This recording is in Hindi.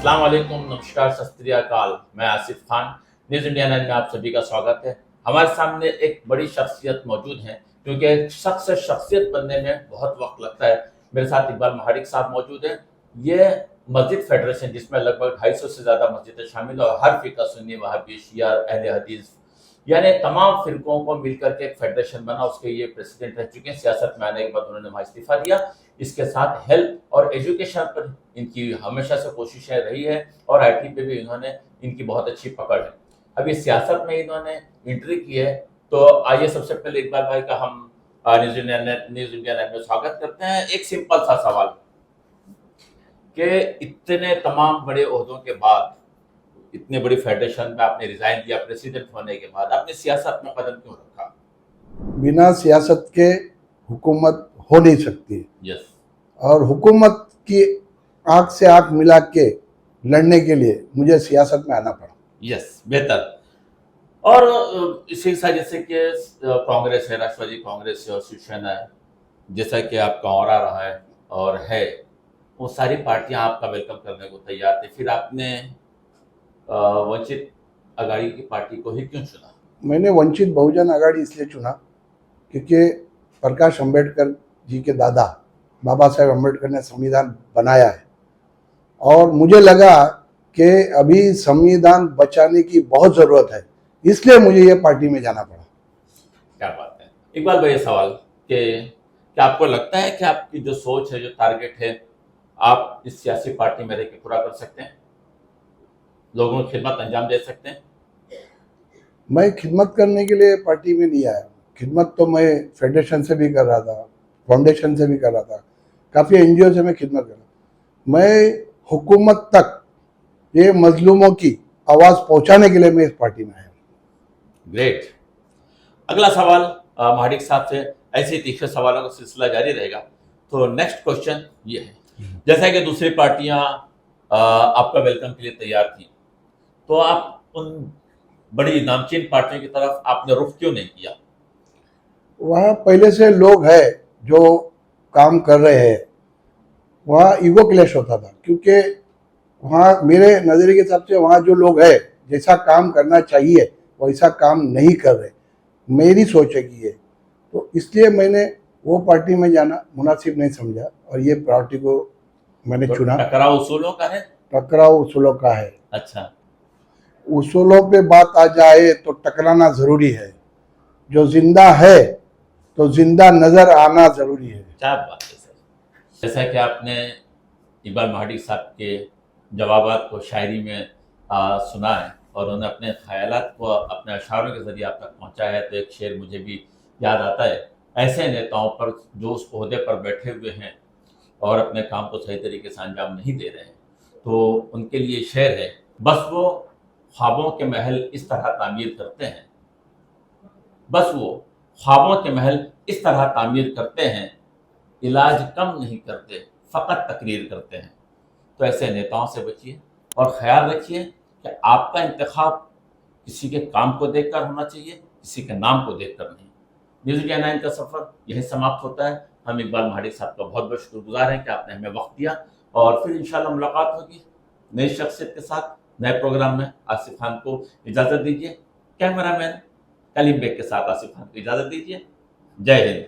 अस्सलाम वालेकुम, नमस्कार, सत श्री अकाल। मैं आसिफ खान, न्यूज़ इंडिया 9 में आप सभी का स्वागत है। हमारे सामने एक बड़ी शख्सियत मौजूद है, क्योंकि एक शख्स से शख्सियत बनने में बहुत वक्त लगता है। मेरे साथ इकबाल महाडिक साहब मौजूद हैं। ये मस्जिद फेडरेशन, जिसमें लगभग 250 से ज़्यादा मस्जिदें शामिल और हर फ़िक़ा सुन्नी, वहाबी, शिया, अहले हदीस, यानी तमाम फ़िरकों को मिलकर के एक फेडरेशन बना। उसके ये प्रेसिडेंट रह चुके हैं। सियासत में आने के बाद उन्होंने वहाँ इस्तीफ़ा दिया। इसके साथ हेल्थ और एजुकेशन पर इनकी हमेशा से कोशिशें रही है और आईटी पे भी इन्होंने इनकी बहुत अच्छी पकड़ है। अभी सियासत में इन्होंने एंट्री की है। तो आइए सबसे पहले इकबाल भाई का हम न्यूज़ इंडिया नेट में स्वागत करते हैं। एक सिंपल सा सवाल कि इतने तमाम बड़े ओहदों के बाद, इतने बड़ी फेडरेशन में आपने रिजाइन दिया, प्रेसिडेंट होने के बाद आपने सियासत में कदम क्यों रखा? बिना सियासत के हुकूमत हो नहीं सकती। यस। और हुकूमत की आंख से आंख मिला के लड़ने के लिए मुझे सियासत में आना पड़ा। यस, बेहतर। और इसी साथ जैसे कि कांग्रेस है, राष्ट्रवादी कांग्रेस है और शिवसेना है, जैसा कि आपका और आ रहा है और है, वो सारी पार्टियां आपका वेलकम करने को तैयार थी। फिर आपने वंचित अघाड़ी की पार्टी को ही क्यों चुना? मैंने वंचित बहुजन आघाड़ी इसलिए चुना क्योंकि प्रकाश अंबेडकर जी के दादा बाबा साहेब अंबेडकर ने संविधान बनाया है और मुझे लगा कि अभी संविधान बचाने की बहुत ज़रूरत है, इसलिए मुझे ये पार्टी में जाना पड़ा। क्या बात है। इकबाल भाई, सवाल कि क्या आपको लगता है कि आपकी जो सोच है, जो टारगेट है, आप इस सियासी पार्टी में रह के पूरा कर सकते हैं, लोगों की खिदमत अंजाम दे सकते हैं? मैं खिदमत करने के लिए पार्टी में नहीं आया। खिदमत तो मैं फेडरेशन से भी कर रहा था, फाउंडेशन से भी कर रहा था, काफ़ी एनजीओ से मैं खिदमत कर रहा। मैं हुकूमत तक ये मजलूमों की आवाज़ पहुंचाने के लिए मैं इस पार्टी में आया। ग्रेट। अगला सवाल महाडिक साहब से, ऐसे तीखे सवालों का सिलसिला जारी रहेगा। तो नेक्स्ट क्वेश्चन ये है, जैसा कि दूसरी पार्टियां आपका वेलकम के लिए तैयार थी, तो आप उन बड़ी नामचीन पार्टियों की तरफ आपने रुख क्यों नहीं किया? वहाँ पहले से लोग हैं जो काम कर रहे हैं, वहाँ ईगो क्लैश होता था क्योंकि वहाँ मेरे नज़रिए के हिसाब से वहाँ जो लोग हैं जैसा काम करना चाहिए वैसा काम नहीं कर रहे। मेरी सोच है कि ये तो इसलिए मैंने वो पार्टी में जाना मुनासिब नहीं समझा और ये पार्टी को मैंने चुना। टकराव उसूलों का है? टकराव उसूलों का है। अच्छा। उसूलों पे बात आ जाए तो टकराना ज़रूरी है। जो जिंदा है तो जिंदा नज़र आना ज़रूरी है। क्या बात है सर। जैसा कि आपने इकबाल महाडिक साहब के जवाबात को शायरी में सुना है और उन्होंने अपने ख्यालात को अपने अशारों के ज़रिए आप तक पहुँचाया है, तो एक शेर मुझे भी याद आता है। ऐसे नेताओं पर जो उस ओहदे पर बैठे हुए हैं और अपने काम को सही तरीके से अंजाम नहीं दे रहे हैं, तो उनके लिए शेर है, बस वो ख्वाबों के महल इस तरह तामीर करते हैं, बस वो ख्वाबों के महल इस तरह तामीर करते हैं, इलाज कम नहीं करते, फ़कत तकरीर करते हैं। तो ऐसे नेताओं से बचिए और ख्याल रखिए कि आपका इंतखाब किसी के काम को देखकर होना चाहिए, किसी के नाम को देखकर नहीं। न्यूज़ इंडिया 9 का सफ़र यही समाप्त होता है। हम इकबाल महाडिक साहब का बहुत बहुत शुक्रगुजार हैं कि आपने हमें वक्त दिया और फिर इंशाल्लाह मुलाकात होगी नई शख्सियत के साथ नए प्रोग्राम में। आसिफ खान को इजाज़त दीजिए। कैमरामैन कलीम बेग के साथ आसिफ खान को इजाज़त दीजिए। जय हिंद।